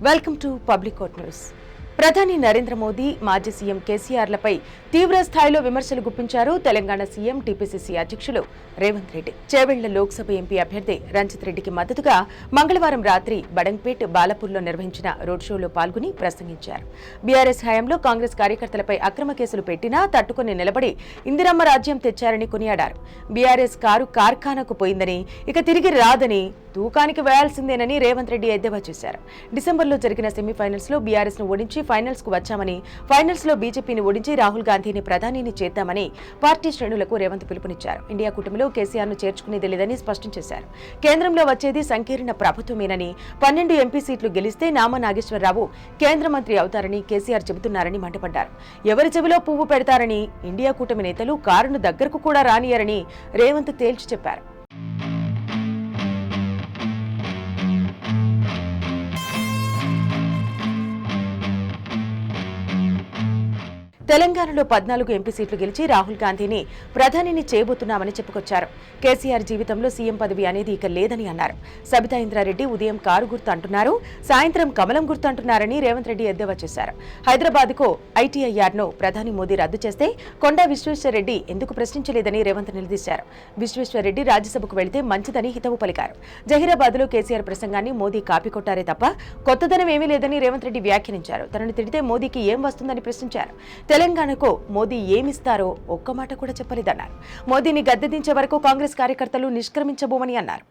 Welcome to public court news. ప్రధాని నరేంద్ర మోదీ మాజీ CM కేసీఆర్లపై తీవ్ర స్థాయిలో విమర్శలు గుప్పించారు తెలంగాణ సీఎం టీపీసీసీ అధ్యక్షులు రేవంత్ రెడ్డి. చేవెళ్ల లోక్సభ ఎంపీ అభ్యర్థి రంజిత్ రెడ్డికి మద్దతుగా మంగళవారం రాత్రి బడంగ్పేట్ బాలపూర్లో నిర్వహించిన రోడ్ షోలో పాల్గొని ప్రసంగించారు. బీఆర్ఎస్ హయాంలో కాంగ్రెస్ కార్యకర్తలపై అక్రమ కేసులు పెట్టినా తట్టుకుని నిలబడి ఇందిరమ్మ రాజ్యం తెచ్చారని కొనియాడారు. బీఆర్ఎస్ కారు కార్ఖానాకు పోయిందని, ఇక తిరిగి రాదని, తూకానికి వేయాల్సిందేనని రేవంత్ రెడ్డి ఎద్దేవా చేశారు. డిసెంబర్లో జరిగిన సెమీఫైనల్స్ లో బీఆర్ఎస్ ను ఓడించి ఫైనల్స్ కు వచ్చామని, ఫైనల్స్ లో బీజేపీని ఓడించి రాహుల్ గాంధీని ప్రధానిని చేద్దామని పార్టీ శ్రేణులకు రేవంత్ పిలుపునిచ్చారు. ఇండియా కూటమిలో కేసీఆర్ ను చేర్చుకునేది లేదని స్పష్టం చేశారు. కేంద్రంలో వచ్చేది సంకీర్ణ ప్రభుత్వమేనని, 12 ఎంపీ సీట్లు గెలిస్తే నామా నాగేశ్వరరావు కేంద్ర మంత్రి అవుతారని కేసీఆర్ చెబుతున్నారని మండిపడ్డారు. ఎవరి చెవిలో పువ్వు పెడతారని, ఇండియా కూటమి నేతలు కారును దగ్గరకు కూడా రానియరని రేవంత్ తేల్చి చెప్పారు. తెలంగాణలో 14 ఎంపీ సీట్లు గెలిచి రాహుల్ గాంధీని ప్రధానిని చేయబోతున్నామని చెప్పుకొచ్చారు. కేసీఆర్ జీవితంలో సీఎం పదవి అనేది ఇక లేదని అన్నారు. సబితా ఇంద్రారెడ్డి ఉదయం కారు గుర్తు అంటున్నారు, సాయంత్రం కమలం గుర్తు అంటున్నారని రేవంత్ రెడ్డి ఎద్దేవా చేశారు. హైదరాబాద్ కు ఐటీఐఆర్ ను ప్రధాని మోదీ రద్దు చేస్తే కొండా విశ్వేశ్వరరెడ్డి ఎందుకు ప్రశ్నించలేదని రేవంత్ నిలదీశారు. విశ్వేశ్వరరెడ్డి రాజ్యసభకు వెళితే మంచిదని హితవు పలికారు. జహీరాబాద్ లో కేసీఆర్ ప్రసంగాన్ని మోదీ కాపీ కొట్టారే తప్ప కొత్తదనం ఏమీ లేదని రేవంత్ రెడ్డి వ్యాఖ్యానించారు. తనను తిడితే మోదీకి ఏం వస్తుందని ప్రశ్నించారు. తెలంగాణకు మోదీ ఏమిస్తారో ఒక్క మాట కూడా చెప్పలేదన్నారు. మోదీని గద్దెదించే వరకు కాంగ్రెస్ కార్యకర్తలు నిష్క్రమించబోమని అన్నారు.